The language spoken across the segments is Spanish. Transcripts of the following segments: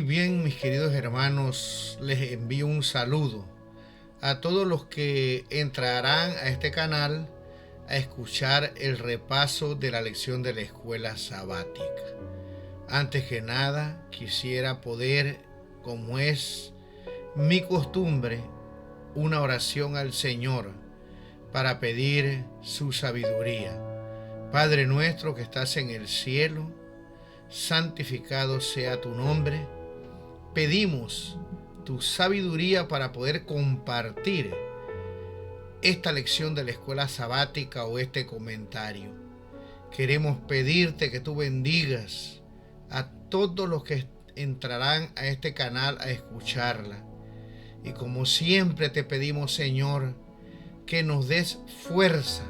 bien, mis queridos hermanos, les envío un saludo a todos los que entrarán a este canal a escuchar el repaso de la lección de la escuela sabática. Antes que nada, quisiera poder, como es mi costumbre, una oración al Señor para pedir su sabiduría. Padre nuestro que estás en el cielo, santificado sea tu nombre. Pedimos tu sabiduría para poder compartir esta lección de la escuela sabática o este comentario. Queremos pedirte que tú bendigas a todos los que entrarán a este canal a escucharla. Y como siempre te pedimos, Señor, que nos des fuerza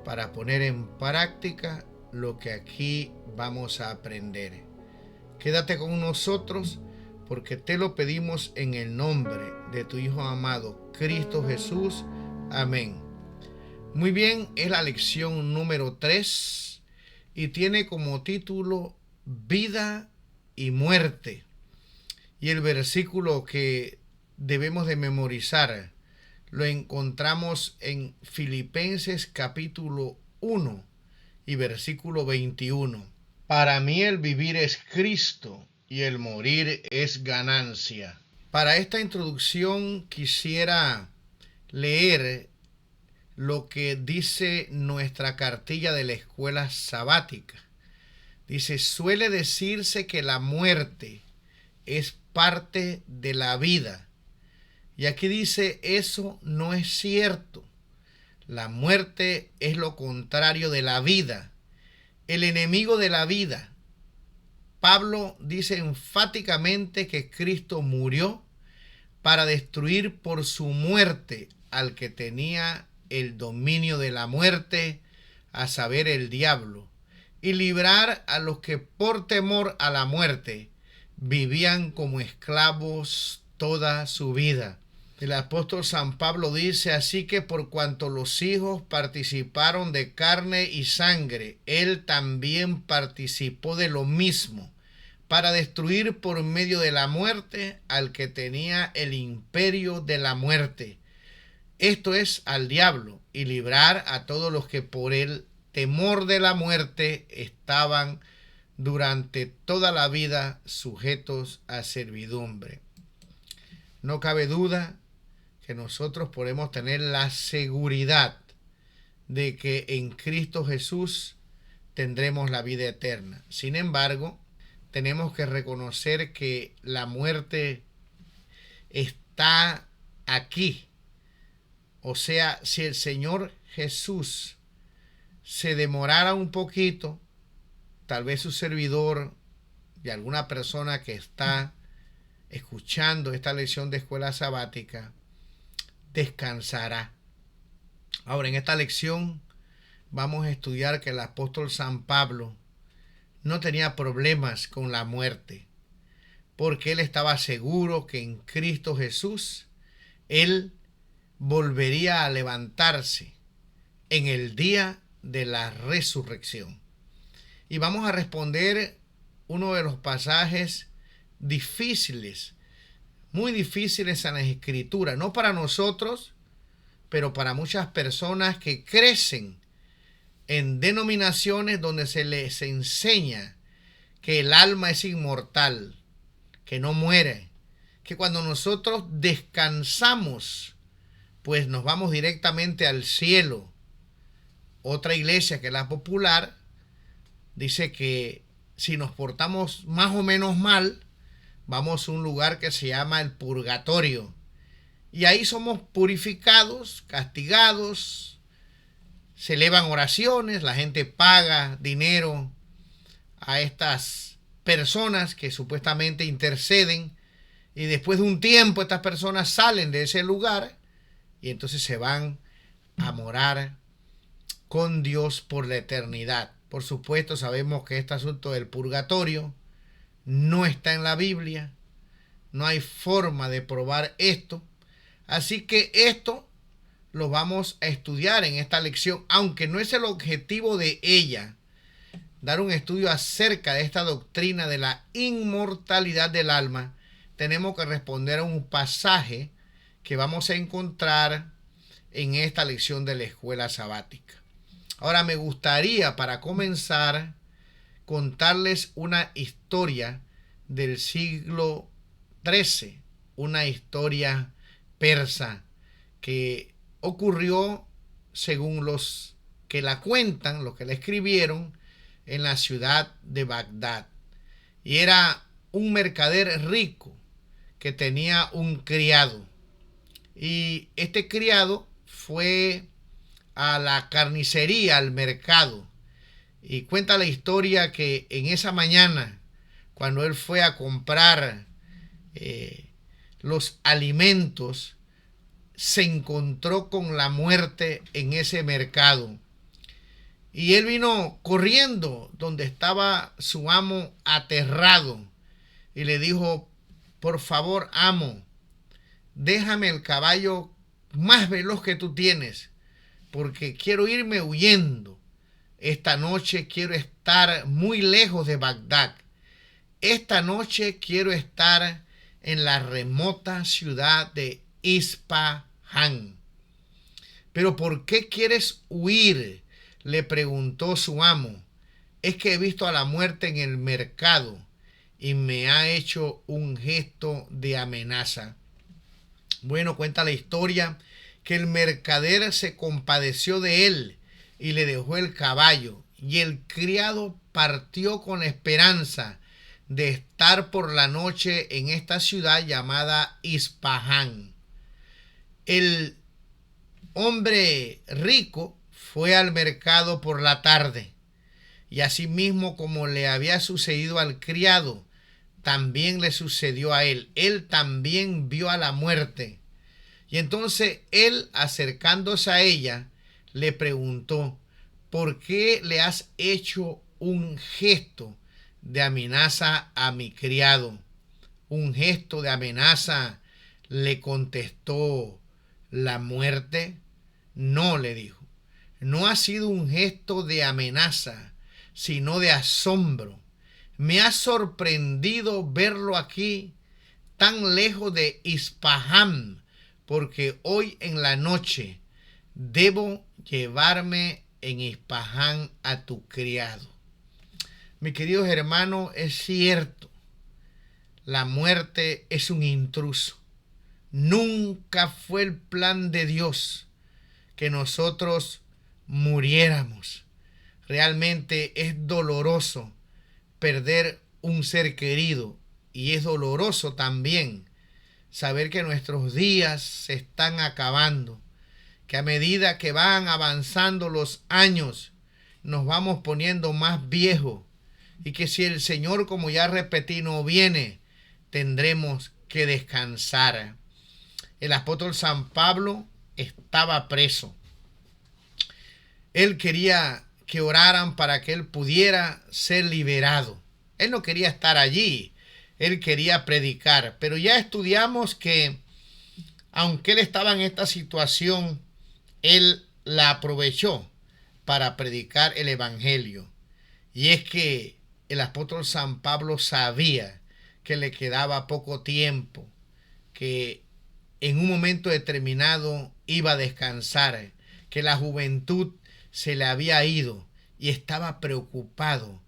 para poner en práctica lo que aquí vamos a aprender. Quédate con nosotros porque te lo pedimos en el nombre de tu Hijo amado, Cristo Jesús. Amén. Muy bien, es la lección número 3 y tiene como título Vida y Muerte. Y el versículo que debemos de memorizar lo encontramos en Filipenses capítulo 1 y versículo 21. Para mí el vivir es Cristo y el morir es ganancia. Para esta introducción quisiera leer lo que dice nuestra cartilla de la escuela sabática. Dice, suele decirse que la muerte es parte de la vida. Y aquí dice, eso no es cierto. La muerte es lo contrario de la vida, el enemigo de la vida. Pablo dice enfáticamente que Cristo murió para destruir por su muerte al que tenía el dominio de la muerte, a saber, el diablo, y librar a los que por temor a la muerte vivían como esclavos toda su vida. El apóstol San Pablo dice, así que por cuanto los hijos participaron de carne y sangre, él también participó de lo mismo, para destruir por medio de la muerte al que tenía el imperio de la muerte, esto es, al diablo, y librar a todos los que por el temor de la muerte estaban durante toda la vida sujetos a servidumbre. No cabe duda que nosotros podemos tener la seguridad de que en Cristo Jesús tendremos la vida eterna. Sin embargo, tenemos que reconocer que la muerte está aquí. O sea, si el Señor Jesús se demorara un poquito, tal vez su servidor y alguna persona que está escuchando esta lección de escuela sabática descansará. Ahora, en esta lección vamos a estudiar que el apóstol San Pablo no tenía problemas con la muerte, porque él estaba seguro que en Cristo Jesús él volvería a levantarse en el día de la resurrección. Y vamos a responder uno de los pasajes difíciles, muy difíciles en las Escrituras, no para nosotros, pero para muchas personas que crecen en denominaciones donde se les enseña que el alma es inmortal, que no muere, que cuando nosotros descansamos, pues nos vamos directamente al cielo. Otra iglesia, que es la popular, dice que si nos portamos más o menos mal, vamos a un lugar que se llama el purgatorio. Y ahí somos purificados, castigados, se elevan oraciones, la gente paga dinero a estas personas que supuestamente interceden, y después de un tiempo estas personas salen de ese lugar y entonces se van a morar con Dios por la eternidad. Por supuesto, sabemos que este asunto del purgatorio no está en la Biblia, no hay forma de probar esto, así que esto lo vamos a estudiar en esta lección, aunque no es el objetivo de ella, dar un estudio acerca de esta doctrina de la inmortalidad del alma, tenemos que responder a un pasaje que vamos a encontrar en esta lección de la escuela sabática. Ahora me gustaría, para comenzar, contarles una historia del siglo XIII, una historia persa que ocurrió, según los que la cuentan, los que la escribieron, en la ciudad de Bagdad. Y era un mercader rico que tenía un criado. Y este criado fue a la carnicería, al mercado. Y cuenta la historia que en esa mañana, cuando él fue a comprar los alimentos, se encontró con la muerte en ese mercado. Y él vino corriendo donde estaba su amo, aterrado, y le dijo: por favor, amo, déjame el caballo más veloz que tú tienes, porque quiero irme huyendo. Esta noche quiero estar muy lejos de Bagdad. Esta noche quiero estar en la remota ciudad de Ispahan. ¿Pero por qué quieres huir?, le preguntó su amo. Es que he visto a la muerte en el mercado y me ha hecho un gesto de amenaza. Bueno, cuenta la historia que el mercader se compadeció de él y le dejó el caballo, y el criado partió con la esperanza de estar por la noche en esta ciudad llamada Ispahan. El hombre rico fue al mercado por la tarde, y asimismo, como le había sucedido al criado, también le sucedió a él. Él también vio a la muerte. Y entonces él, acercándose a ella, le preguntó: ¿por qué le has hecho un gesto de amenaza a mi criado? Un gesto de amenaza, le contestó la muerte. No, le dijo, no ha sido un gesto de amenaza, sino de asombro. Me ha sorprendido verlo aquí, tan lejos de Ispahan, porque hoy en la noche debo llevarme en Ispahan a tu criado. Mis queridos hermanos, es cierto, la muerte es un intruso. Nunca fue el plan de Dios que nosotros muriéramos. Realmente es doloroso perder un ser querido, y es doloroso también saber que nuestros días se están acabando, que a medida que van avanzando los años nos vamos poniendo más viejos, y que si el Señor, como ya repetí, no viene, tendremos que descansar. El apóstol San Pablo estaba preso. Él quería que oraran para que él pudiera ser liberado. Él no quería estar allí, él quería predicar. Pero ya estudiamos que, aunque él estaba en esta situación, él la aprovechó para predicar el evangelio. Y es que el apóstol San Pablo sabía que le quedaba poco tiempo, que en un momento determinado iba a descansar, que la juventud se le había ido, y estaba preocupado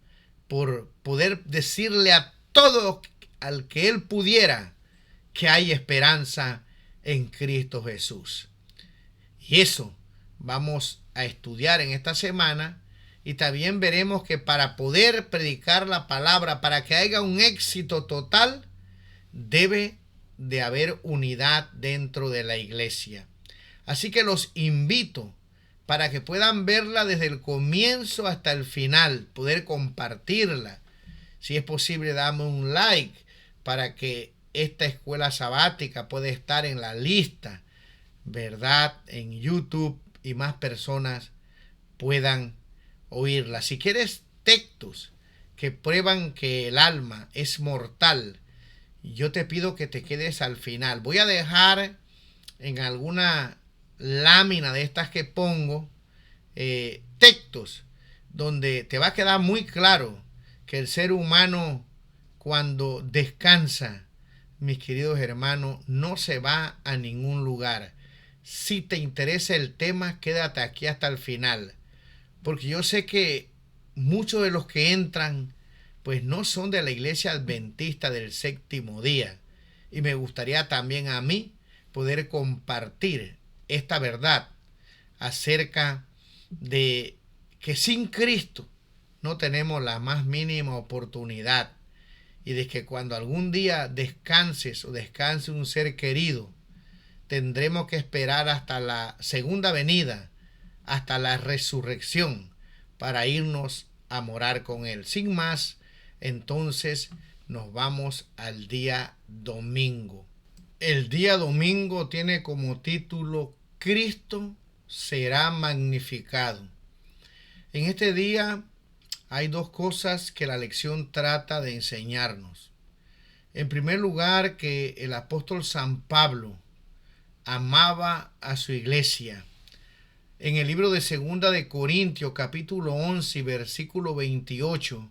por poder decirle a todo al que él pudiera que hay esperanza en Cristo Jesús. Y eso vamos a estudiar en esta semana, y también veremos que para poder predicar la palabra, para que haya un éxito total, debe de haber unidad dentro de la iglesia. Así que los invito para que puedan verla desde el comienzo hasta el final, poder compartirla. Si es posible, dame un like para que esta escuela sabática pueda estar en la lista, ¿verdad?, en YouTube, y más personas puedan oírla. Si quieres textos que prueban que el alma es mortal, yo te pido que te quedes al final. Voy a dejar en alguna lámina de estas que pongo textos donde te va a quedar muy claro que el ser humano, cuando descansa, mis queridos hermanos, no se va a ningún lugar. Si te interesa el tema, quédate aquí hasta el final, porque yo sé que muchos de los que entran pues no son de la iglesia adventista del séptimo día, y me gustaría también a mí poder compartir esta verdad acerca de que sin Cristo no tenemos la más mínima oportunidad, y de que cuando algún día descanses o descanse un ser querido, tendremos que esperar hasta la segunda venida, hasta la resurrección, para irnos a morar con Él. Sin más, entonces nos vamos al día domingo. El día domingo tiene como título Cristo será magnificado. En este día hay dos cosas que la lección trata de enseñarnos. En primer lugar, que el apóstol San Pablo amaba a su iglesia. En el libro de Segunda de Corintios, capítulo 11, versículo 28,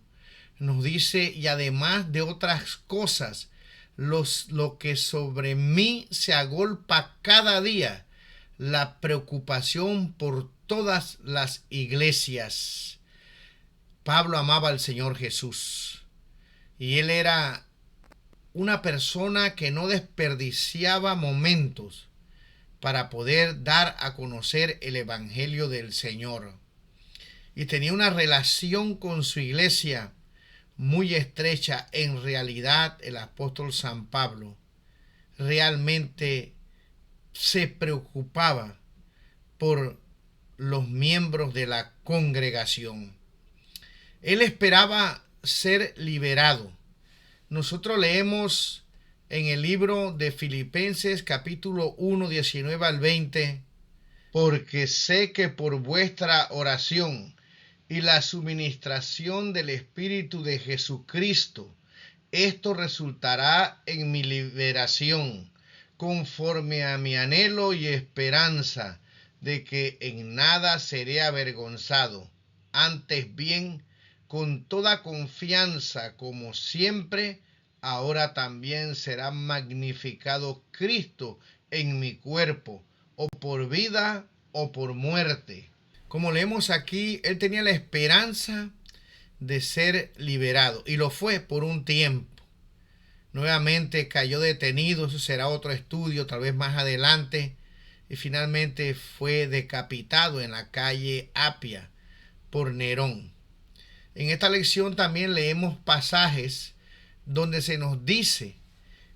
nos dice: y además de otras cosas, lo que sobre mí se agolpa cada día, la preocupación por todas las iglesias. Pablo amaba al Señor Jesús, y él era una persona que no desperdiciaba momentos para poder dar a conocer el Evangelio del Señor. Y tenía una relación con su iglesia muy estrecha. En realidad, el apóstol San Pablo realmente se preocupaba por los miembros de la congregación. Él esperaba ser liberado. Nosotros leemos en el libro de Filipenses capítulo 1, 19 al 20, porque sé que por vuestra oración y la suministración del Espíritu de Jesucristo, esto resultará en mi liberación, conforme a mi anhelo y esperanza de que en nada seré avergonzado, antes bien, con toda confianza, como siempre, ahora también será magnificado Cristo en mi cuerpo, o por vida o por muerte. Como leemos aquí, él tenía la esperanza de ser liberado, y lo fue por un tiempo. Nuevamente cayó detenido, eso será otro estudio, tal vez más adelante, y finalmente fue decapitado en la calle Apia por Nerón. En esta lección también leemos pasajes donde se nos dice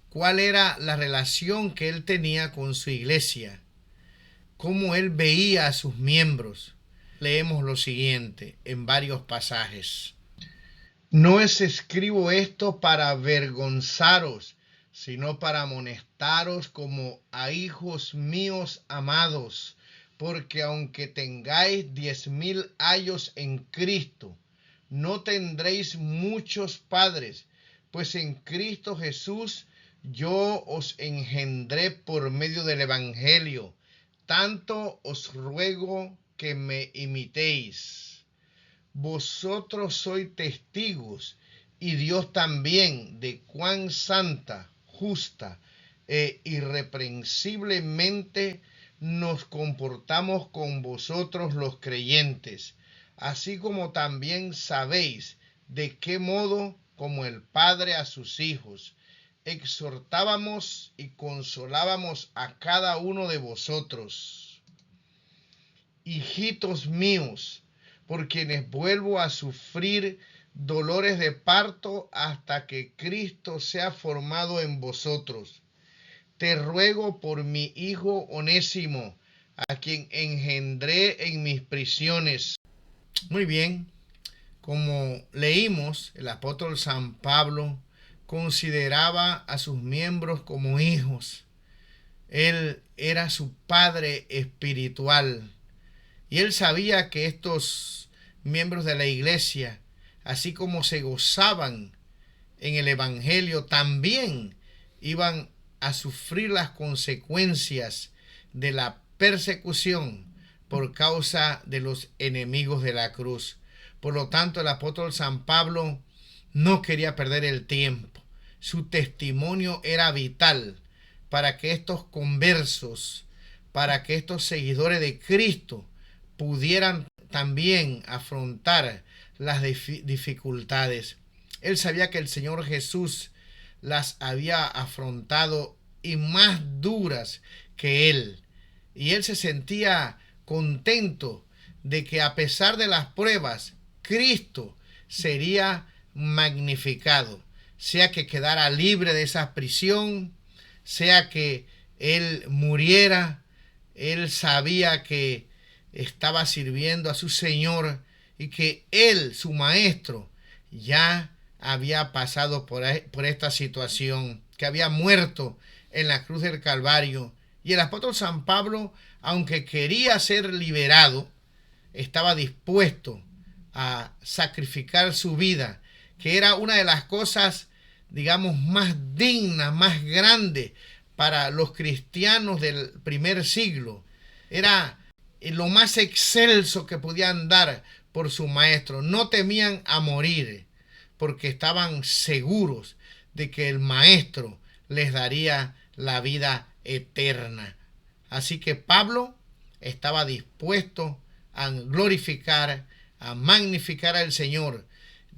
cuál era la relación que él tenía con su iglesia, cómo él veía a sus miembros. Leemos lo siguiente en varios pasajes. No os escribo esto para avergonzaros, sino para amonestaros como a hijos míos amados, porque aunque tengáis 10,000 años en Cristo, no tendréis muchos padres, pues en Cristo Jesús yo os engendré por medio del Evangelio. Tanto os ruego que me imitéis. Vosotros sois testigos, y Dios también, de cuán santa, justa e irreprensiblemente nos comportamos con vosotros los creyentes, así como también sabéis de qué modo, como el Padre a sus hijos, exhortábamos y consolábamos a cada uno de vosotros. Hijitos míos, por quienes vuelvo a sufrir dolores de parto hasta que Cristo sea formado en vosotros. Te ruego por mi hijo Onésimo, a quien engendré en mis prisiones. Muy bien, como leímos, el apóstol San Pablo consideraba a sus miembros como hijos. Él era su padre espiritual. Y él sabía que estos miembros de la iglesia, así como se gozaban en el Evangelio, también iban a sufrir las consecuencias de la persecución por causa de los enemigos de la cruz. Por lo tanto, el apóstol San Pablo no quería perder el tiempo. Su testimonio era vital para que estos conversos, para que estos seguidores de Cristo pudieran también afrontar las dificultades. Él sabía que el Señor Jesús las había afrontado y más duras que él. Y él se sentía contento de que a pesar de las pruebas, Cristo sería magnificado, sea que quedara libre de esa prisión, sea que él muriera. Él sabía que estaba sirviendo a su Señor y que él, su maestro, ya había pasado por esta situación, que había muerto en la cruz del Calvario. Y el apóstol San Pablo, aunque quería ser liberado, estaba dispuesto a sacrificar su vida, que era una de las cosas, digamos, más dignas, más grandes para los cristianos del primer siglo. Era lo más excelso que podían dar por su maestro. No temían a morir porque estaban seguros de que el maestro les daría la vida eterna. Así que Pablo estaba dispuesto a glorificar, a magnificar al Señor,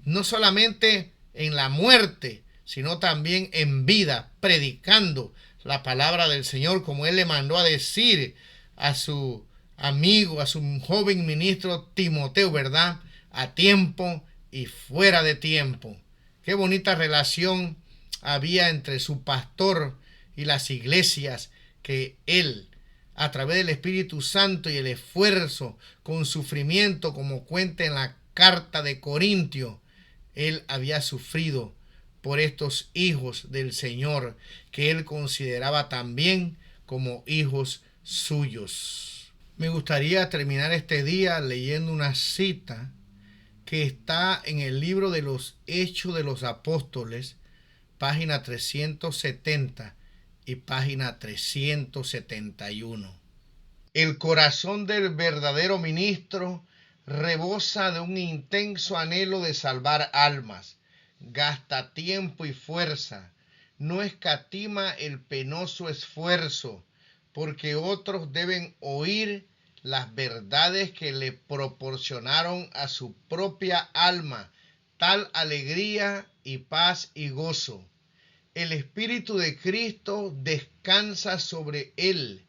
no solamente en la muerte, sino también en vida, predicando la palabra del Señor, como él le mandó a decir a su amigo, a su joven ministro Timoteo, ¿verdad? A tiempo y fuera de tiempo. Qué bonita relación había entre su pastor y las iglesias, que él, a través del Espíritu Santo y el esfuerzo, con sufrimiento, como cuenta en la carta de Corintios, él había sufrido por estos hijos del Señor, que él consideraba también como hijos suyos. Me gustaría terminar este día leyendo una cita que está en el libro de los Hechos de los Apóstoles, página 370 y página 371. El corazón del verdadero ministro rebosa de un intenso anhelo de salvar almas, gasta tiempo y fuerza, no escatima el penoso esfuerzo, porque otros deben oír las verdades que le proporcionaron a su propia alma tal alegría y paz y gozo. El Espíritu de Cristo descansa sobre él,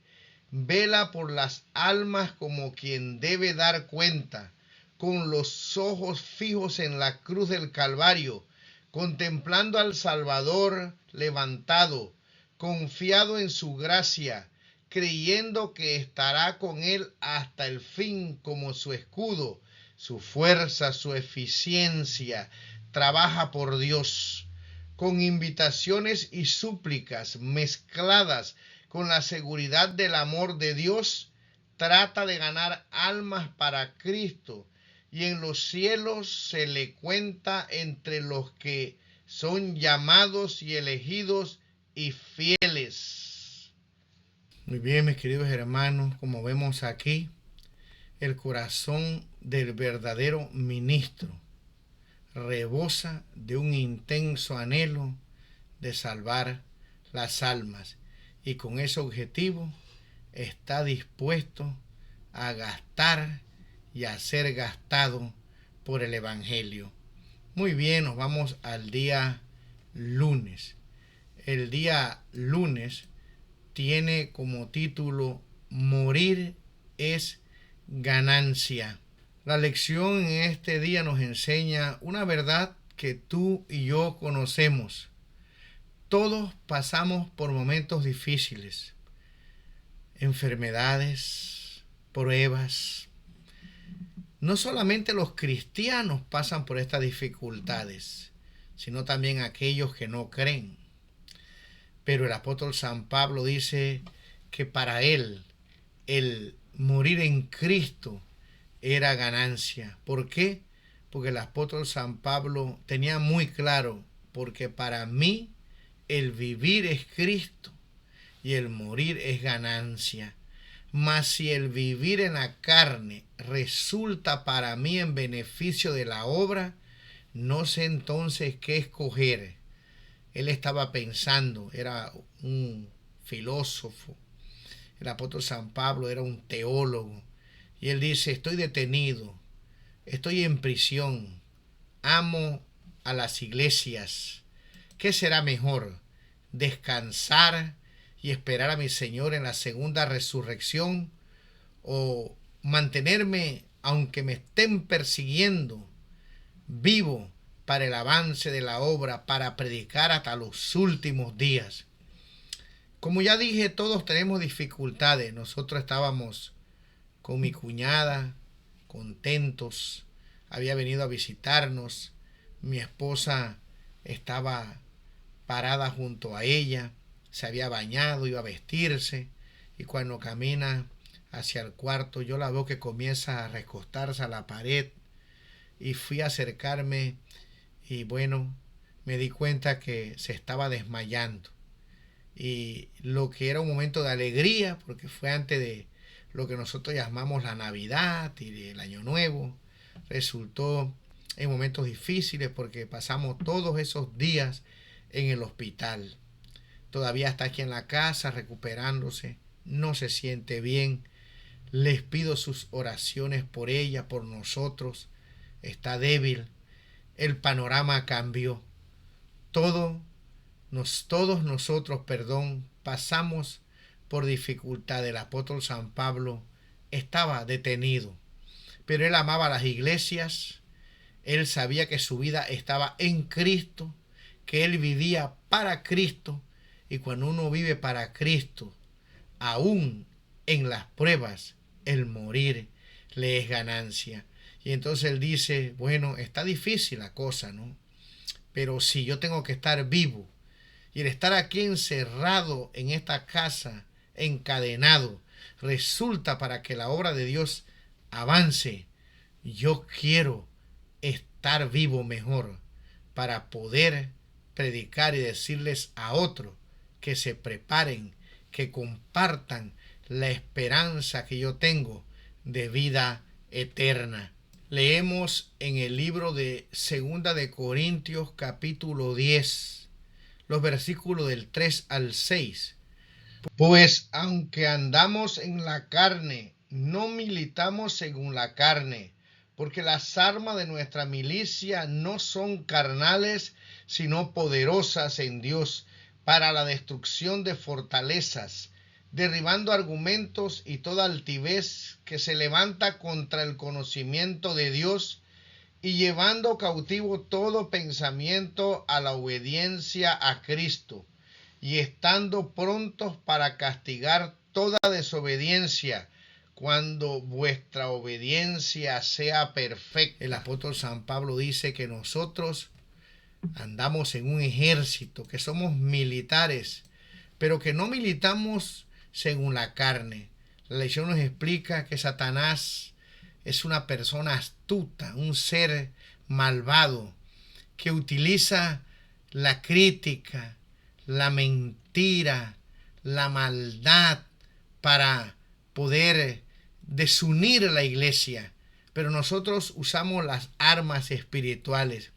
vela por las almas como quien debe dar cuenta, con los ojos fijos en la cruz del Calvario, contemplando al Salvador levantado, confiado en su gracia, creyendo que estará con él hasta el fin como su escudo, su fuerza, su eficiencia. Trabaja por Dios, con invitaciones y súplicas mezcladas con la seguridad del amor de Dios, trata de ganar almas para Cristo, y en los cielos se le cuenta entre los que son llamados y elegidos y fieles. Muy bien, mis queridos hermanos, como vemos aquí, el corazón del verdadero ministro rebosa de un intenso anhelo de salvar las almas, y con ese objetivo está dispuesto a gastar y a ser gastado por el Evangelio. Muy bien, nos vamos al día lunes. El día lunes tiene como título Morir es ganancia. La lección en este día nos enseña una verdad que tú y yo conocemos. Todos pasamos por momentos difíciles, enfermedades, pruebas. No solamente los cristianos pasan por estas dificultades, sino también aquellos que no creen. Pero el apóstol San Pablo dice que para él el morir en Cristo era ganancia. ¿Por qué? Porque el apóstol San Pablo tenía muy claro, porque para mí el vivir es Cristo y el morir es ganancia. Mas si el vivir en la carne resulta para mí en beneficio de la obra, no sé entonces qué escoger. Él estaba pensando, era un filósofo. El apóstol San Pablo era un teólogo. Y él dice, estoy detenido, estoy en prisión, amo a las iglesias. ¿Qué será mejor? ¿Descansar y esperar a mi Señor en la segunda resurrección? ¿O mantenerme, aunque me estén persiguiendo, vivo para el avance de la obra, para predicar hasta los últimos días? Como ya dije, todos tenemos dificultades. Nosotros estábamos con mi cuñada, contentos. Había venido a visitarnos. Mi esposa estaba parada junto a ella. Se había bañado, iba a vestirse. Y cuando camina hacia el cuarto, yo la veo que comienza a recostarse a la pared. Y fui a acercarme y bueno, me di cuenta que se estaba desmayando. Y lo que era un momento de alegría, porque fue antes de lo que nosotros llamamos la Navidad y el Año Nuevo, resultó en momentos difíciles porque pasamos todos esos días en el hospital. Todavía está aquí en la casa recuperándose, no se siente bien. Les pido sus oraciones por ella, por nosotros. Está débil. El panorama cambió. Todo todos nosotros, pasamos por dificultad. El apóstol San Pablo estaba detenido, pero él amaba las iglesias, él sabía que su vida estaba en Cristo, que él vivía para Cristo, y cuando uno vive para Cristo, aún en las pruebas, el morir le es ganancia. Y entonces él dice, bueno, está difícil la cosa, ¿no? Pero si yo tengo que estar vivo, y el estar aquí encerrado en esta casa, encadenado, resulta para que la obra de Dios avance. Yo quiero estar vivo mejor para poder predicar y decirles a otros que se preparen, que compartan la esperanza que yo tengo de vida eterna. Leemos en el libro de Segunda de Corintios capítulo 10, los versículos del 3 al 6. Pues aunque andamos en la carne, no militamos según la carne, porque las armas de nuestra milicia no son carnales, sino poderosas en Dios para la destrucción de fortalezas, derribando argumentos y toda altivez que se levanta contra el conocimiento de Dios, y llevando cautivo todo pensamiento a la obediencia a Cristo, y estando prontos para castigar toda desobediencia, cuando vuestra obediencia sea perfecta. El apóstol San Pablo dice que nosotros andamos en un ejército, que somos militares, pero que no militamos según la carne. La lección nos explica que Satanás es una persona astuta, un ser malvado, que utiliza la crítica, la mentira, la maldad para poder desunir a la iglesia. Pero nosotros usamos las armas espirituales.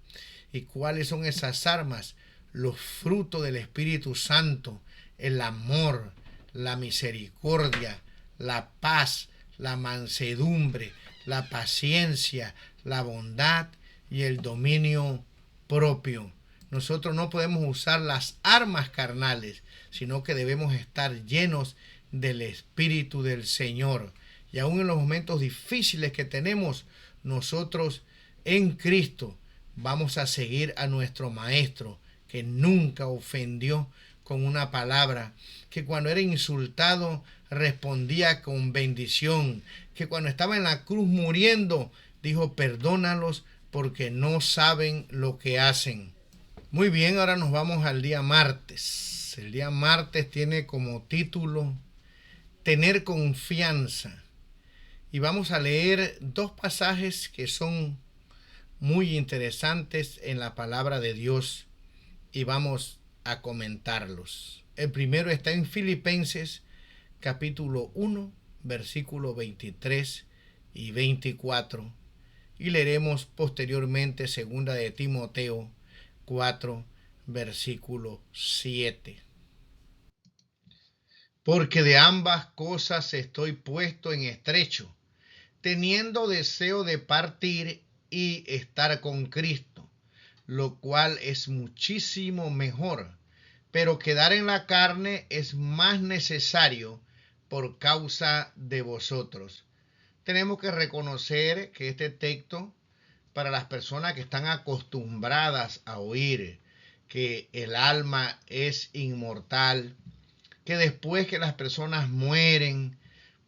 ¿Y cuáles son esas armas? Los frutos del Espíritu Santo, el amor, la misericordia, la paz, la mansedumbre, la paciencia, la bondad y el dominio propio. Nosotros no podemos usar las armas carnales, sino que debemos estar llenos del Espíritu del Señor. Y aún en los momentos difíciles que tenemos, nosotros en Cristo vamos a seguir a nuestro Maestro, que nunca ofendió con una palabra, que cuando era insultado respondía con bendición, que cuando estaba en la cruz muriendo dijo perdónalos porque no saben lo que hacen. Muy bien, ahora nos vamos al día martes. El día martes tiene como título Tener confianza. Y vamos a leer dos pasajes que son muy interesantes en la palabra de Dios y vamos a comentarlos. El primero está en Filipenses capítulo 1, versículos 23 y 24. Y leeremos posteriormente 2 de Timoteo 4, versículo 7. Porque de ambas cosas estoy puesto en estrecho, teniendo deseo de partir y estar con Cristo, lo cual es muchísimo mejor, pero quedar en la carne es más necesario por causa de vosotros. Tenemos que reconocer que este texto, para las personas que están acostumbradas a oír que el alma es inmortal, que después que las personas mueren,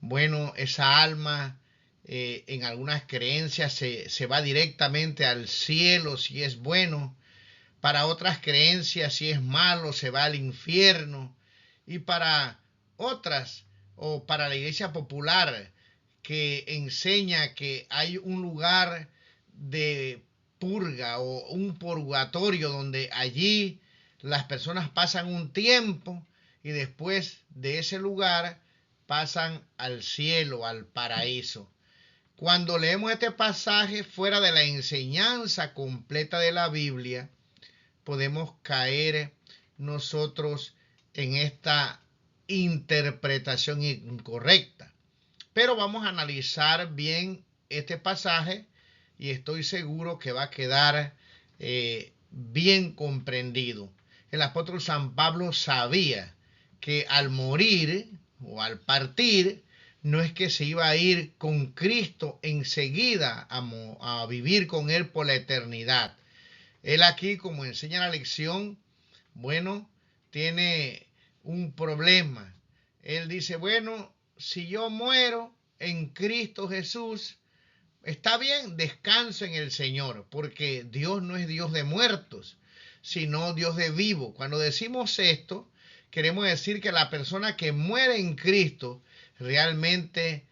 bueno, esa alma en algunas creencias se va directamente al cielo si es bueno, para otras creencias si es malo se va al infierno, y para otras, o para la iglesia popular, que enseña que hay un lugar de purga o un purgatorio donde allí las personas pasan un tiempo y después de ese lugar pasan al cielo, al paraíso. Cuando leemos este pasaje fuera de la enseñanza completa de la Biblia, podemos caer nosotros en esta interpretación incorrecta. Pero vamos a analizar bien este pasaje y estoy seguro que va a quedar bien comprendido. El apóstol San Pablo sabía que al morir o al partir, no es que se iba a ir con Cristo enseguida a vivir con Él por la eternidad. Él aquí, como enseña la lección, bueno, tiene un problema. Él dice, bueno, si yo muero en Cristo Jesús, está bien, descanso en el Señor, porque Dios no es Dios de muertos, sino Dios de vivos. Cuando decimos esto, queremos decir que la persona que muere en Cristo realmente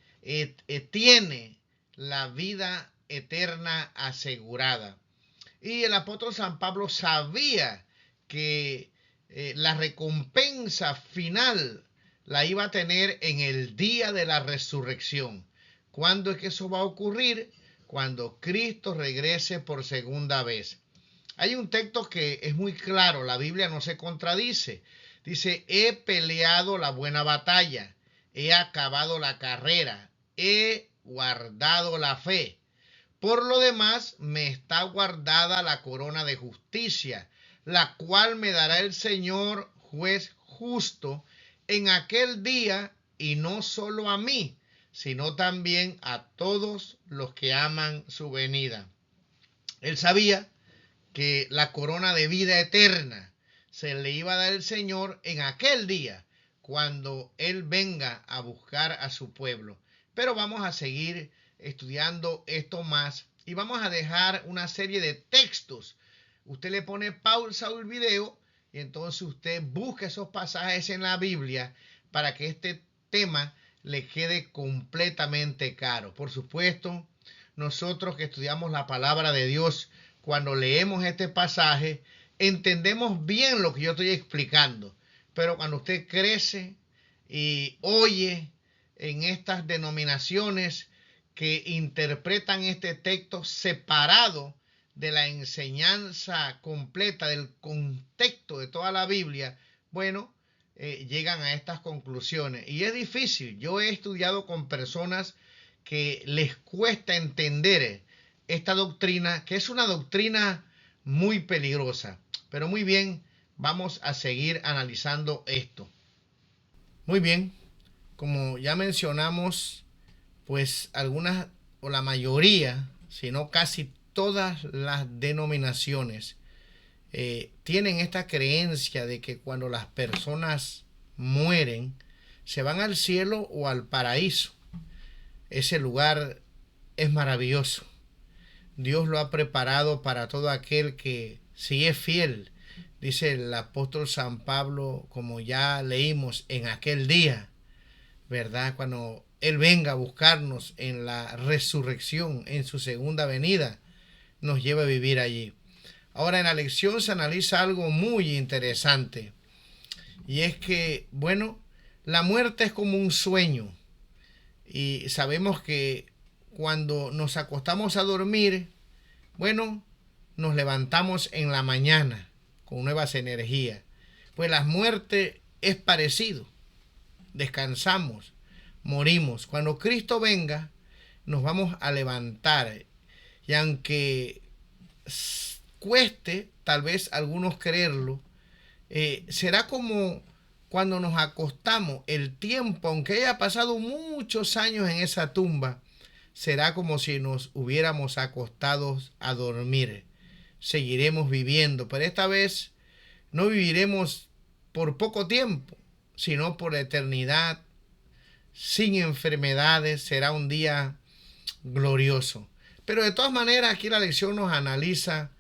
tiene la vida eterna asegurada. Y el apóstol San Pablo sabía que la recompensa final la iba a tener en el día de la resurrección. ¿Cuándo es que eso va a ocurrir? Cuando Cristo regrese por segunda vez. Hay un texto que es muy claro, la Biblia no se contradice. Dice, he peleado la buena batalla, he acabado la carrera, he guardado la fe. Por lo demás, me está guardada la corona de justicia, la cual me dará el Señor, juez justo, en aquel día, y no solo a mí, sino también a todos los que aman su venida. Él sabía que la corona de vida eterna se le iba a dar el Señor en aquel día, cuando Él venga a buscar a su pueblo. Pero vamos a seguir estudiando esto más y vamos a dejar una serie de textos. Usted le pone pausa al video y entonces usted busca esos pasajes en la Biblia para que este tema le quede completamente claro. Por supuesto, nosotros que estudiamos la palabra de Dios, cuando leemos este pasaje, entendemos bien lo que yo estoy explicando. Pero cuando usted crece y oye en estas denominaciones que interpretan este texto separado de la enseñanza completa, del contexto de toda la Biblia, bueno, llegan a estas conclusiones. Y es difícil. Yo he estudiado con personas que les cuesta entender esta doctrina, que es una doctrina muy peligrosa. Pero muy bien, vamos a seguir analizando esto. Muy bien, como ya mencionamos, pues algunas o la mayoría, si no casi todas las denominaciones tienen esta creencia de que cuando las personas mueren se van al cielo o al paraíso. Ese lugar es maravilloso. Dios lo ha preparado para todo aquel que, si es fiel, dice el apóstol San Pablo, como ya leímos, en aquel día, ¿verdad? Cuando Él venga a buscarnos en la resurrección, en su segunda venida, nos lleva a vivir allí. Ahora, en la lección se analiza algo muy interesante, y es que, bueno, la muerte es como un sueño. Y sabemos que cuando nos acostamos a dormir, bueno, nos levantamos en la mañana con nuevas energías. Pues la muerte es parecido. Descansamos, morimos. Cuando Cristo venga, nos vamos a levantar. Y aunque cueste tal vez a algunos creerlo, será como cuando nos acostamos. El tiempo, aunque haya pasado muchos años en esa tumba, será como si nos hubiéramos acostado a dormir. Seguiremos viviendo, pero esta vez no viviremos por poco tiempo, sino por la eternidad, sin enfermedades. Será un día glorioso. Pero de todas maneras, aquí la lección nos analiza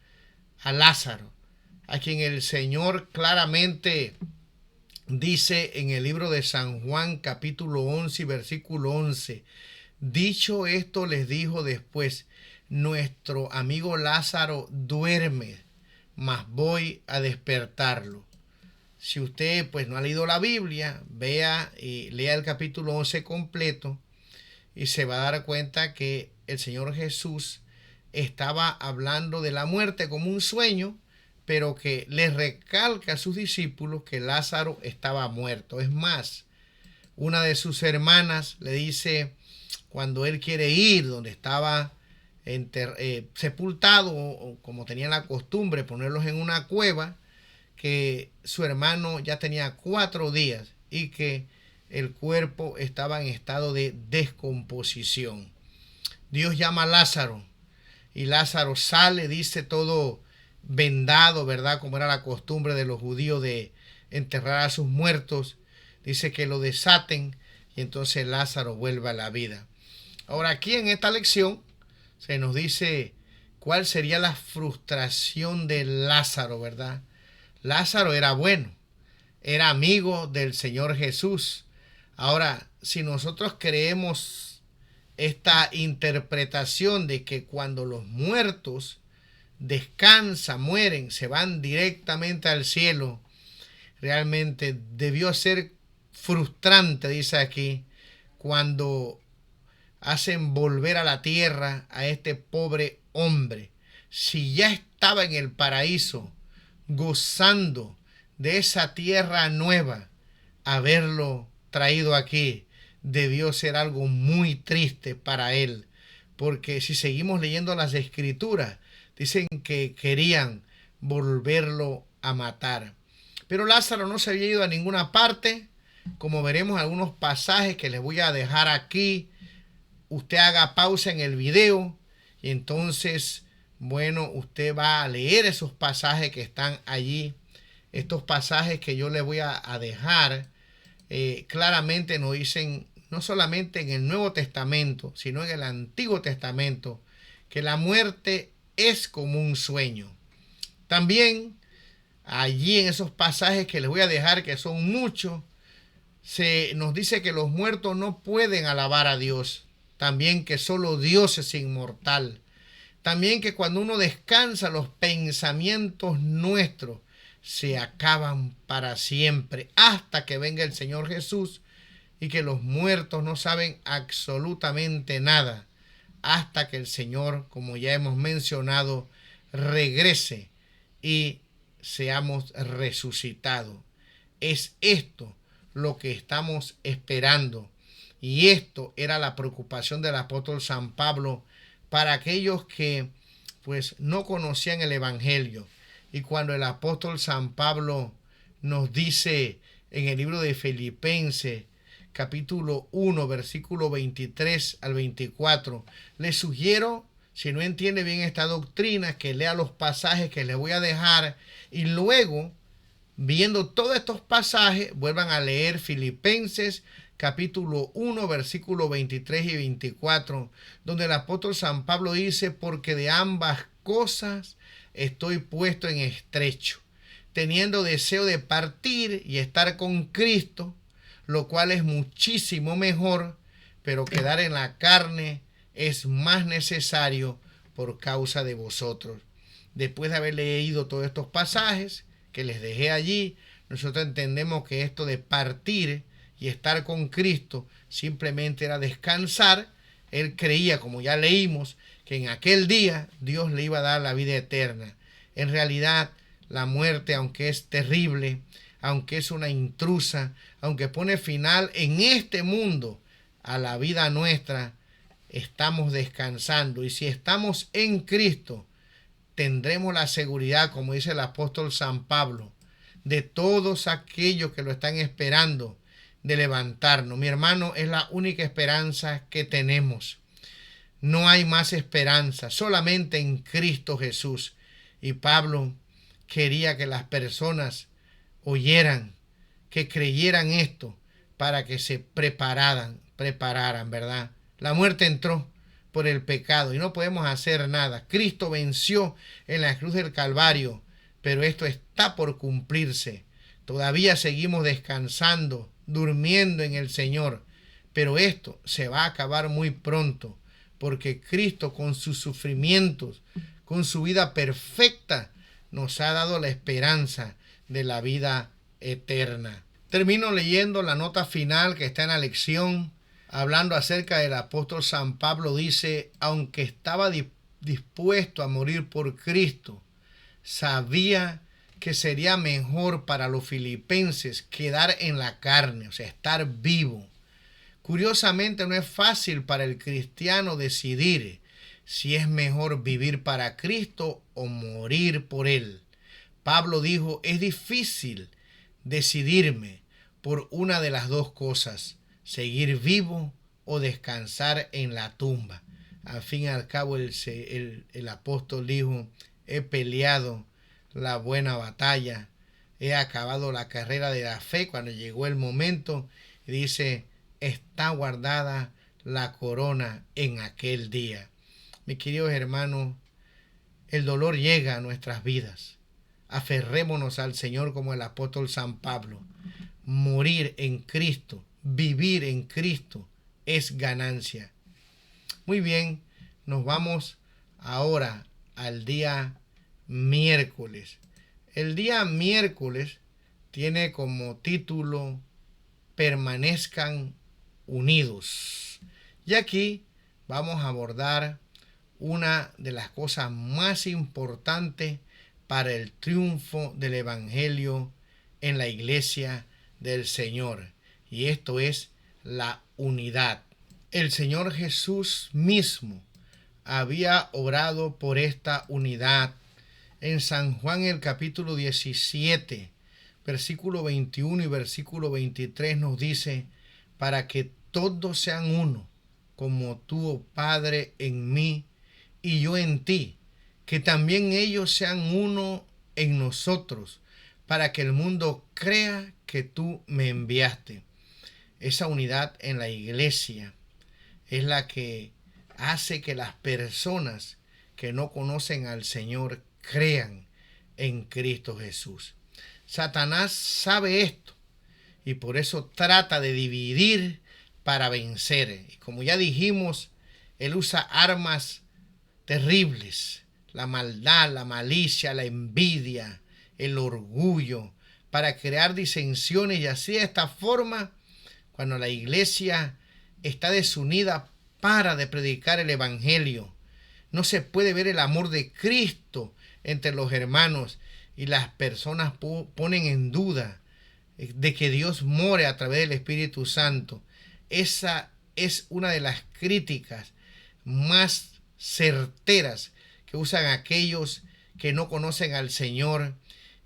a Lázaro, a quien el Señor claramente dice en el libro de San Juan capítulo 11 versículo 11, dicho esto les dijo después, nuestro amigo Lázaro duerme, mas voy a despertarlo. Si usted pues no ha leído la Biblia, vea y lea el capítulo 11 completo y se va a dar cuenta que el Señor Jesús estaba hablando de la muerte como un sueño, pero que les recalca a sus discípulos que Lázaro estaba muerto. Es más, una de sus hermanas le dice, cuando él quiere ir donde estaba sepultado, o como tenían la costumbre, ponerlos en una cueva, que su hermano ya tenía 4 días y que el cuerpo estaba en estado de descomposición. Dios llama a Lázaro y Lázaro sale, dice, todo vendado, ¿verdad? Como era la costumbre de los judíos de enterrar a sus muertos. Dice que lo desaten y entonces Lázaro vuelve a la vida. Ahora aquí en esta lección se nos dice cuál sería la frustración de Lázaro, ¿verdad? Lázaro era bueno, era amigo del Señor Jesús. Ahora, si nosotros creemos esta interpretación de que cuando los muertos descansan, mueren, se van directamente al cielo, realmente debió ser frustrante, dice aquí, cuando hacen volver a la tierra a este pobre hombre. Si ya estaba en el paraíso, gozando de esa tierra nueva, haberlo traído aquí debió ser algo muy triste para él, porque si seguimos leyendo las escrituras, dicen que querían volverlo a matar. Pero Lázaro no se había ido a ninguna parte, como veremos algunos pasajes que les voy a dejar aquí. Usted haga pausa en el video y entonces, bueno, usted va a leer esos pasajes que están allí. Estos pasajes que yo le voy a dejar claramente nos dicen, no solamente en el Nuevo Testamento, sino en el Antiguo Testamento, que la muerte es como un sueño. También allí en esos pasajes que les voy a dejar, que son muchos, se nos dice que los muertos no pueden alabar a Dios. También que solo Dios es inmortal. También que cuando uno descansa, los pensamientos nuestros se acaban para siempre hasta que venga el Señor Jesús, y que los muertos no saben absolutamente nada hasta que el Señor, como ya hemos mencionado, regrese y seamos resucitados. Es esto lo que estamos esperando, y esto era la preocupación del apóstol San Pablo para aquellos que pues no conocían el Evangelio. Y cuando el apóstol San Pablo nos dice en el libro de Filipenses capítulo 1 versículo 23 al 24, le sugiero, si no entiende bien esta doctrina, que lea los pasajes que les voy a dejar y luego, viendo todos estos pasajes, vuelvan a leer Filipenses capítulo 1 versículo 23 y 24, donde el apóstol San Pablo dice, porque de ambas cosas estoy puesto en estrecho, teniendo deseo de partir y estar con Cristo, lo cual es muchísimo mejor, pero quedar en la carne es más necesario por causa de vosotros. Después de haber leído todos estos pasajes que les dejé allí, nosotros entendemos que esto de partir y estar con Cristo simplemente era descansar. Él creía, como ya leímos, que en aquel día Dios le iba a dar la vida eterna. En realidad, la muerte, aunque es terrible, aunque es una intrusa, aunque pone final en este mundo a la vida nuestra, estamos descansando. Y si estamos en Cristo, tendremos la seguridad, como dice el apóstol San Pablo, de todos aquellos que lo están esperando, de levantarnos. Mi hermano, es la única esperanza que tenemos. No hay más esperanza, solamente en Cristo Jesús. Y Pablo quería que las personas oyeran, que creyeran esto, para que se prepararan, ¿verdad? La muerte entró por el pecado y no podemos hacer nada. Cristo venció en la cruz del Calvario, pero esto está por cumplirse. Todavía seguimos descansando, durmiendo en el Señor, pero esto se va a acabar muy pronto, porque Cristo, con sus sufrimientos, con su vida perfecta, nos ha dado la esperanza de la vida eterna. Termino leyendo la nota final que está en la lección, hablando acerca del apóstol San Pablo. Dice: aunque estaba dispuesto a morir por Cristo, sabía que sería mejor para los filipenses quedar en la carne, o sea, estar vivo. Curiosamente, no es fácil para el cristiano decidir si es mejor vivir para Cristo o morir por Él. Pablo dijo: es difícil decidirme por una de las dos cosas, seguir vivo o descansar en la tumba. Al fin y al cabo, el apóstol dijo: he peleado la buena batalla, he acabado la carrera de la fe. Cuando llegó el momento, dice: está guardada la corona en aquel día. Mis queridos hermanos, el dolor llega a nuestras vidas. Aferrémonos al Señor como el apóstol San Pablo. Morir en Cristo, vivir en Cristo es ganancia. Muy bien, nos vamos ahora al día miércoles. El día miércoles tiene como título: permanezcan unidos. Y aquí vamos a abordar una de las cosas más importantes para el triunfo del Evangelio en la iglesia del Señor, y esto es la unidad. El Señor Jesús mismo había orado por esta unidad. En San Juan, el capítulo 17, versículo 21 y versículo 23 nos dice: para que todos sean uno, como tú, oh Padre, en mí y yo en ti, que también ellos sean uno en nosotros, para que el mundo crea que tú me enviaste. Esa unidad en la iglesia es la que hace que las personas que no conocen al Señor crean en Cristo Jesús. Satanás sabe esto y por eso trata de dividir para vencer. Y como ya dijimos, él usa armas terribles: la maldad, la malicia, la envidia, el orgullo, para crear disensiones. Y así, de esta forma, cuando la iglesia está desunida, para de predicar el Evangelio. No se puede ver el amor de Cristo entre los hermanos, y las personas ponen en duda de que Dios more a través del Espíritu Santo. Esa es una de las críticas más certeras que usan aquellos que no conocen al Señor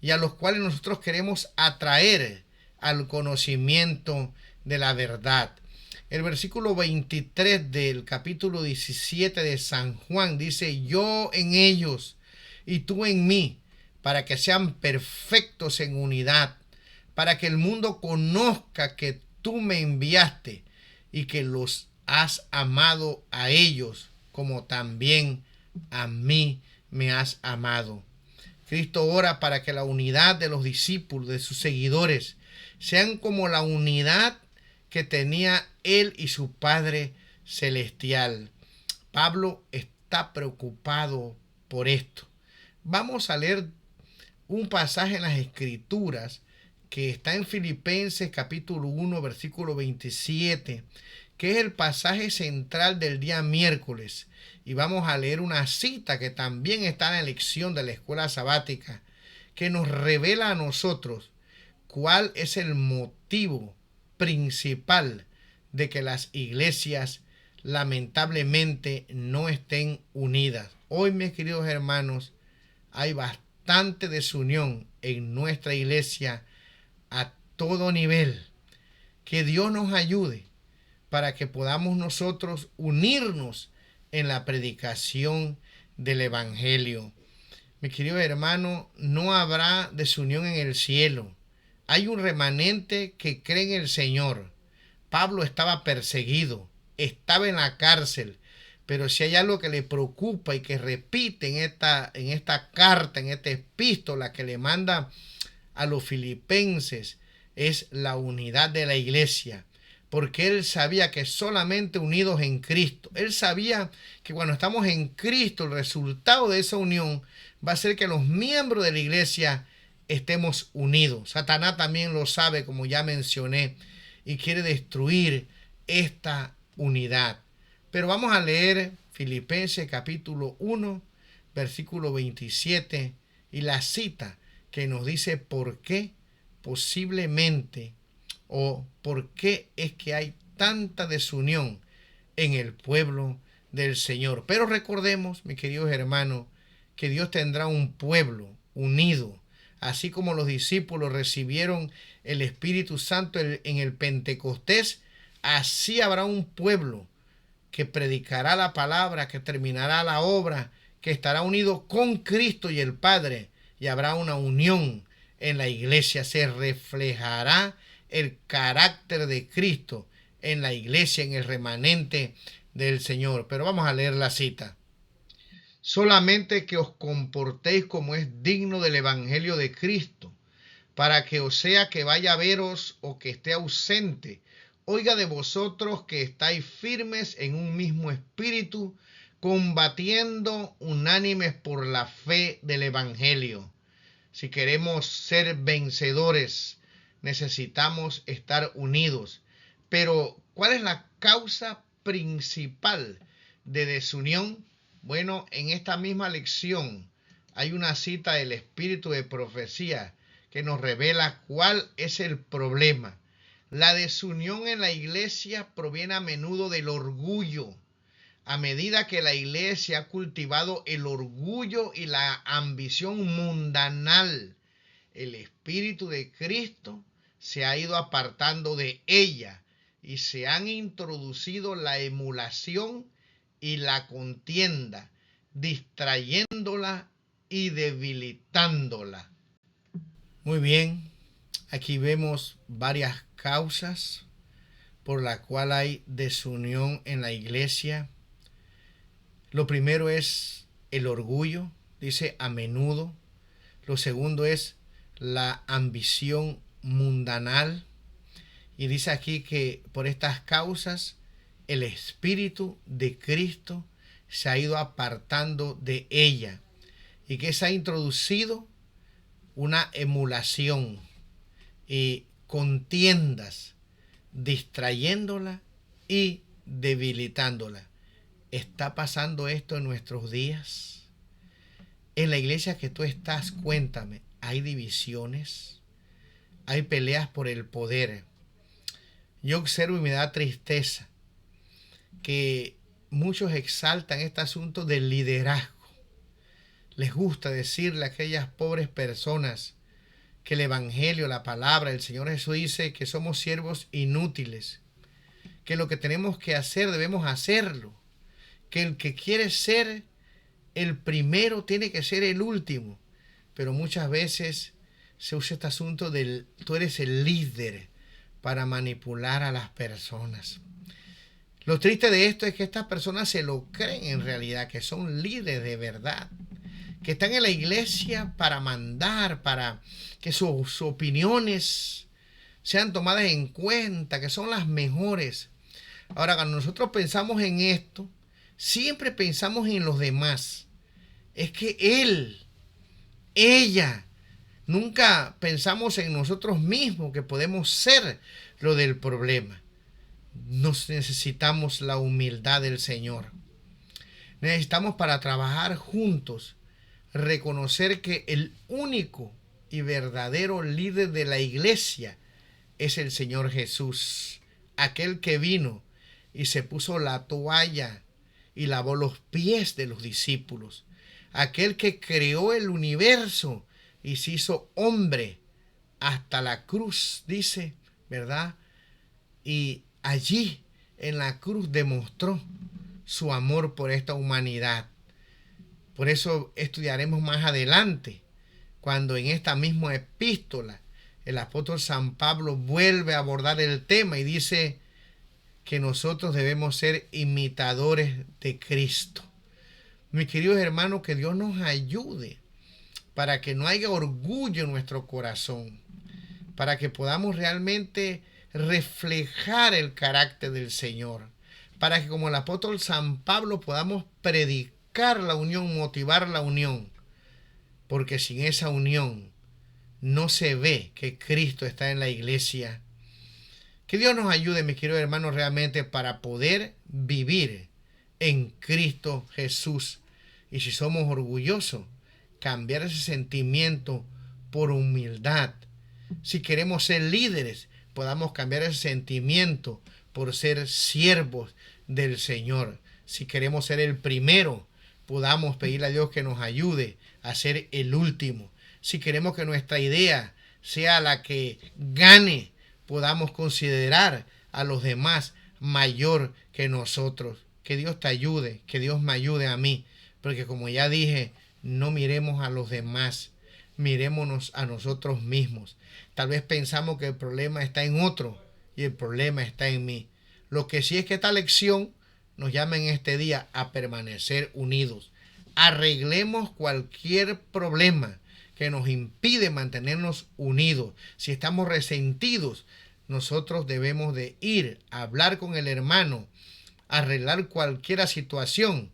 y a los cuales nosotros queremos atraer al conocimiento de la verdad. El versículo 23 del capítulo 17 de San Juan dice: yo en ellos y tú en mí, para que sean perfectos en unidad, para que el mundo conozca que tú me enviaste y que los has amado a ellos como también a mí me has amado. Cristo ora para que la unidad de los discípulos, de sus seguidores, sean como la unidad que tenía él y su Padre celestial. Pablo está preocupado por esto. Vamos a leer un pasaje en las Escrituras que está en Filipenses capítulo 1, versículo 27, que es el pasaje central del día miércoles. Y vamos a leer una cita que también está en la lección de la escuela sabática, que nos revela a nosotros cuál es el motivo principal de que las iglesias lamentablemente no estén unidas. Hoy, mis queridos hermanos, hay bastante desunión en nuestra iglesia a todo nivel. Que Dios nos ayude para que podamos nosotros unirnos en la predicación del Evangelio. Mi querido hermano, no habrá desunión en el cielo. Hay un remanente que cree en el Señor. Pablo estaba perseguido, estaba en la cárcel, pero si hay algo que le preocupa y que repite en esta carta, en esta epístola que le manda a los filipenses, es la unidad de la iglesia. Porque él sabía que solamente unidos en Cristo, él sabía que cuando estamos en Cristo, el resultado de esa unión va a ser que los miembros de la iglesia estemos unidos. Satanás también lo sabe, como ya mencioné, y quiere destruir esta unidad. Pero vamos a leer Filipenses capítulo 1, versículo 27, y la cita que nos dice por qué posiblemente o por qué es que hay tanta desunión en el pueblo del Señor. Pero recordemos, mis queridos hermanos, que Dios tendrá un pueblo unido, así como los discípulos recibieron el Espíritu Santo en el Pentecostés, así habrá un pueblo que predicará la palabra, que terminará la obra, que estará unido con Cristo y el Padre, y habrá una unión en la iglesia. Se reflejará el carácter de Cristo en la iglesia, en el remanente del Señor. Pero vamos a leer la cita. Solamente que os comportéis como es digno del Evangelio de Cristo, para que o sea que vaya a veros o que esté ausente, oiga de vosotros que estáis firmes en un mismo espíritu, combatiendo unánimes por la fe del Evangelio. Si queremos ser vencedores, necesitamos estar unidos. Pero, ¿cuál es la causa principal de desunión? Bueno, en esta misma lección hay una cita del Espíritu de Profecía que nos revela cuál es el problema. La desunión en la iglesia proviene a menudo del orgullo. A medida que la iglesia ha cultivado el orgullo y la ambición mundanal, el Espíritu de Cristo se ha ido apartando de ella y se han introducido la emulación y la contienda, distrayéndola y debilitándola. Muy bien, aquí vemos varias causas por las cuales hay desunión en la iglesia. Lo primero es el orgullo, dice a menudo. Lo segundo es la ambición mundanal. Y dice aquí que por estas causas el Espíritu de Cristo se ha ido apartando de ella y que se ha introducido una emulación y contiendas, distrayéndola y debilitándola. ¿Está pasando esto en nuestros días? En la iglesia que tú estás, cuéntame, ¿hay divisiones? ¿Hay peleas por el poder? Yo observo y me da tristeza que muchos exaltan este asunto del liderazgo. Les gusta decirle a aquellas pobres personas que el Evangelio, la palabra, el Señor Jesús dice que somos siervos inútiles, que lo que tenemos que hacer debemos hacerlo, que el que quiere ser el primero tiene que ser el último. Pero muchas veces se usa este asunto del tú eres el líder para manipular a las personas. Lo triste de esto es que estas personas se lo creen en realidad, que son líderes de verdad, que están en la iglesia para mandar, para que sus opiniones sean tomadas en cuenta, que son las mejores. Ahora, cuando nosotros pensamos en esto, siempre pensamos en los demás. Es que él, ella, Nunca pensamos en nosotros mismos que podemos ser lo del problema. Nos necesitamos la humildad del Señor. Necesitamos, para trabajar juntos, reconocer que el único y verdadero líder de la iglesia es el Señor Jesús, aquel que vino y se puso la toalla y lavó los pies de los discípulos, aquel que creó el universo y se hizo hombre hasta la cruz, dice, ¿verdad? Y allí en la cruz demostró su amor por esta humanidad. Por eso estudiaremos más adelante, cuando en esta misma epístola el apóstol San Pablo vuelve a abordar el tema y dice que nosotros debemos ser imitadores de Cristo. Mis queridos hermanos, que Dios nos ayude para que no haya orgullo en nuestro corazón, para que podamos realmente reflejar el carácter del Señor, para que como el apóstol San Pablo podamos predicar la unión, motivar la unión, porque sin esa unión no se ve que Cristo está en la iglesia. Que Dios nos ayude, mis queridos hermanos, realmente para poder vivir en Cristo Jesús. Y si somos orgullosos, cambiar ese sentimiento por humildad. Si queremos ser líderes, podamos cambiar ese sentimiento por ser siervos del Señor. Si queremos ser el primero, podamos pedirle a Dios que nos ayude a ser el último. Si queremos que nuestra idea sea la que gane, podamos considerar a los demás mayor que nosotros. Que Dios te ayude, que Dios me ayude a mí, porque como ya dije, no miremos a los demás, mirémonos a nosotros mismos. Tal vez pensamos que el problema está en otro y el problema está en mí. Lo que sí es que esta lección nos llama en este día a permanecer unidos. Arreglemos cualquier problema que nos impide mantenernos unidos. Si estamos resentidos, nosotros debemos de ir a hablar con el hermano, arreglar cualquier situación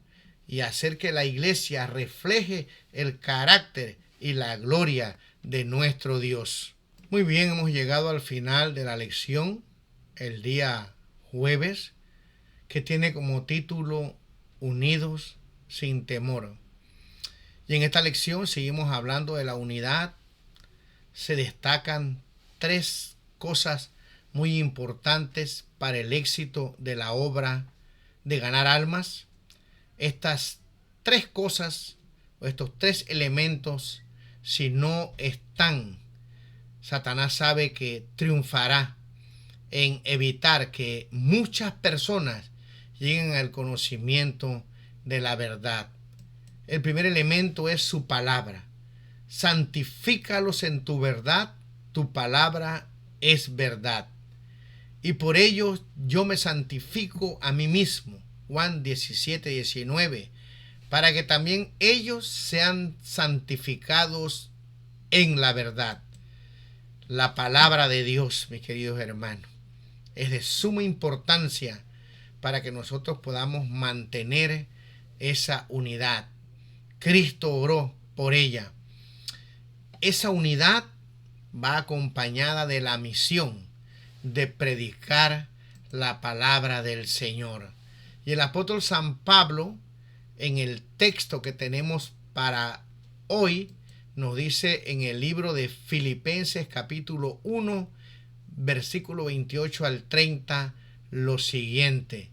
y hacer que la iglesia refleje el carácter y la gloria de nuestro Dios. Muy bien, hemos llegado al final de la lección, el día jueves, que tiene como título Unidos sin temor. Y en esta lección seguimos hablando de la unidad. Se destacan tres cosas muy importantes para el éxito de la obra de ganar almas. Estas tres cosas, o estos tres elementos, si no están, Satanás sabe que triunfará en evitar que muchas personas lleguen al conocimiento de la verdad. El primer elemento es su palabra. Santifícalos en tu verdad, tu palabra es verdad. Y por ello yo me santifico a mí mismo. Juan 17:19. Para que también ellos sean santificados en la verdad. La palabra de Dios, mis queridos hermanos, es de suma importancia para que nosotros podamos mantener esa unidad. Cristo oró por ella. Esa unidad va acompañada de la misión de predicar la palabra del Señor. Y el apóstol San Pablo, en el texto que tenemos para hoy, nos dice en el libro de Filipenses capítulo 1, versículo 28 al 30, lo siguiente: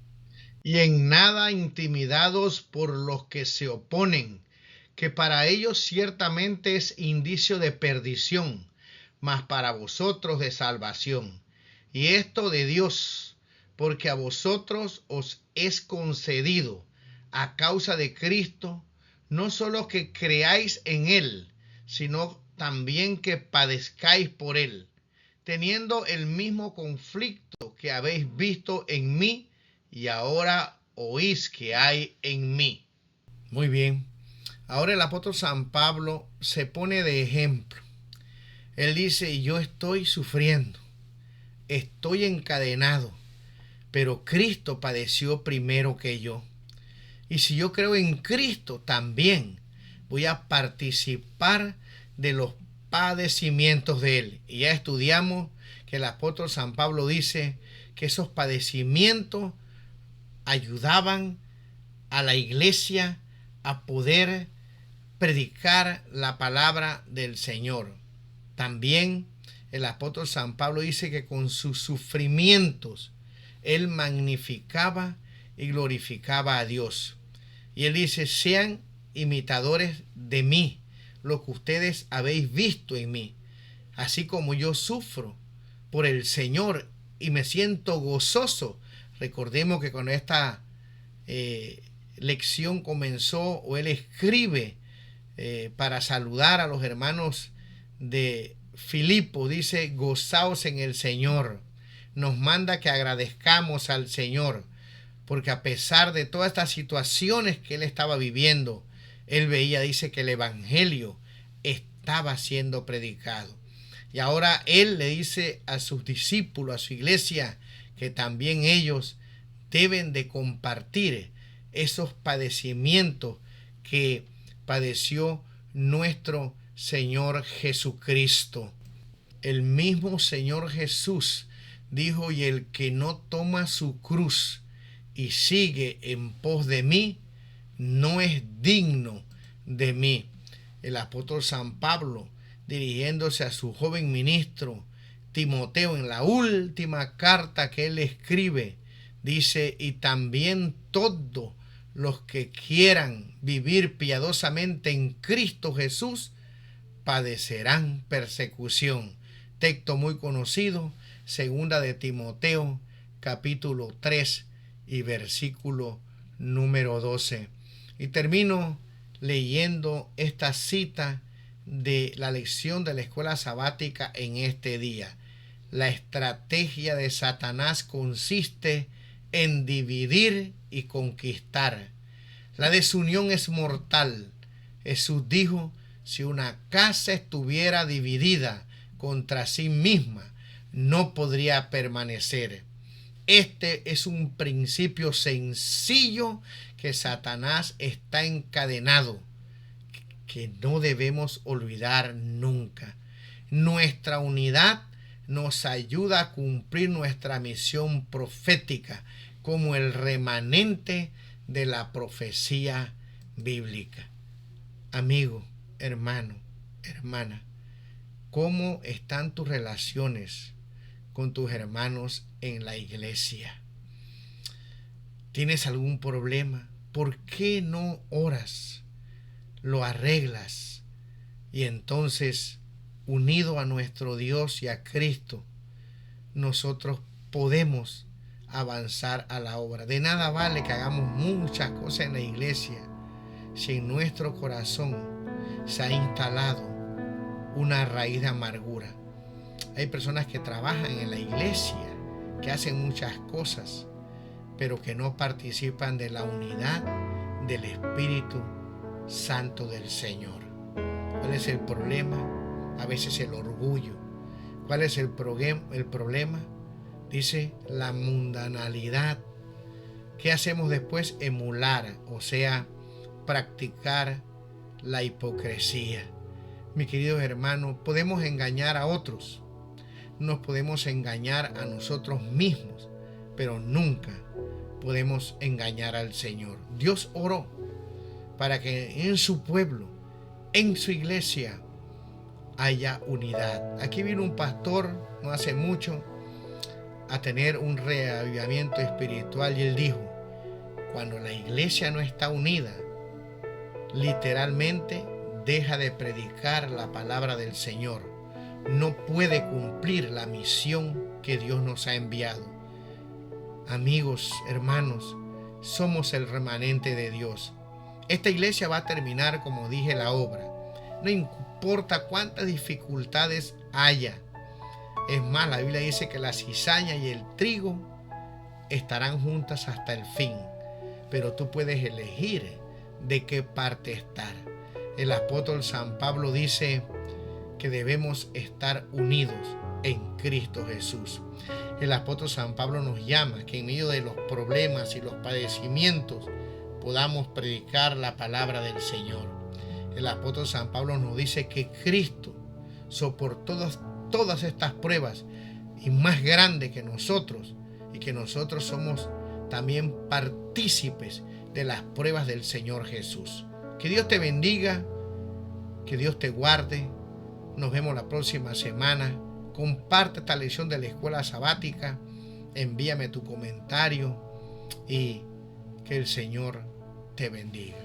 y en nada intimidados por los que se oponen, que para ellos ciertamente es indicio de perdición, mas para vosotros de salvación. Y esto de Dios, porque a vosotros os es concedido, a causa de Cristo, no solo que creáis en Él, sino también que padezcáis por Él, teniendo el mismo conflicto que habéis visto en mí y ahora oís que hay en mí. Muy bien. Ahora el apóstol San Pablo se pone de ejemplo. Él dice: yo estoy sufriendo, estoy encadenado, pero Cristo padeció primero que yo. Y si yo creo en Cristo, también voy a participar de los padecimientos de él. Y ya estudiamos que el apóstol San Pablo dice que esos padecimientos ayudaban a la iglesia a poder predicar la palabra del Señor. También el apóstol San Pablo dice que con sus sufrimientos él magnificaba y glorificaba a Dios. Y él dice: sean imitadores de mí, lo que ustedes habéis visto en mí, así como yo sufro por el Señor y me siento gozoso. Recordemos que cuando esta lección comenzó, o él escribe para saludar a los hermanos de Filipo, dice: gozaos en el Señor. Nos manda que agradezcamos al Señor, porque a pesar de todas estas situaciones que él estaba viviendo, él veía, dice, que el evangelio estaba siendo predicado. Y ahora él le dice a sus discípulos, a su iglesia, que también ellos deben de compartir esos padecimientos que padeció nuestro Señor Jesucristo. El mismo Señor Jesús dijo: y el que no toma su cruz y sigue en pos de mí, no es digno de mí. El apóstol San Pablo, dirigiéndose a su joven ministro Timoteo en la última carta que él escribe, dice: y también todos los que quieran vivir piadosamente en Cristo Jesús padecerán persecución. Texto muy conocido, segunda de Timoteo, capítulo 3 y versículo número 12. Y termino leyendo esta cita de la lección de la escuela sabática en este día. La estrategia de Satanás consiste en dividir y conquistar. La desunión es mortal. Jesús dijo: si una casa estuviera dividida contra sí misma, no podría permanecer. Este es un principio sencillo que Satanás está encadenado, que no debemos olvidar nunca. Nuestra unidad nos ayuda a cumplir nuestra misión profética como el remanente de la profecía bíblica. Amigo, hermano, hermana, ¿cómo están tus relaciones con tus hermanos en la iglesia? ¿Tienes algún problema? ¿Por qué no oras? Lo arreglas, y entonces, unido a nuestro Dios y a Cristo, nosotros podemos avanzar a la obra. De nada vale que hagamos muchas cosas en la iglesia si en nuestro corazón se ha instalado una raíz de amargura. Hay personas que trabajan en la iglesia, que hacen muchas cosas, pero que no participan de la unidad del Espíritu Santo del Señor. ¿Cuál es el problema? A veces el orgullo. ¿Cuál es el problema? Dice: la mundanalidad. ¿Qué hacemos después? Emular, o sea, practicar la hipocresía. Mis queridos hermanos, podemos engañar a otros, nos podemos engañar a nosotros mismos, pero nunca podemos engañar al Señor. Dios oró para que en su pueblo, en su iglesia, haya unidad. Aquí vino un pastor no hace mucho a tener un reavivamiento espiritual, y él dijo: cuando la iglesia no está unida, literalmente deja de predicar la palabra del Señor. No puede cumplir la misión que Dios nos ha enviado. Amigos, hermanos, somos el remanente de Dios. Esta iglesia va a terminar, como dije, la obra. No importa cuántas dificultades haya. Es más, la Biblia dice que la cizaña y el trigo estarán juntas hasta el fin. Pero tú puedes elegir de qué parte estar. El apóstol San Pablo dice que debemos estar unidos en Cristo Jesús. El apóstol San Pablo nos llama que en medio de los problemas y los padecimientos podamos predicar la palabra del Señor. El apóstol San Pablo nos dice que Cristo soportó todas estas pruebas y más grande que nosotros, y que nosotros somos también partícipes de las pruebas del Señor Jesús. Que Dios te bendiga, que Dios te guarde. Nos vemos la próxima semana. Comparte esta lección de la escuela sabática. Envíame tu comentario y que el Señor te bendiga.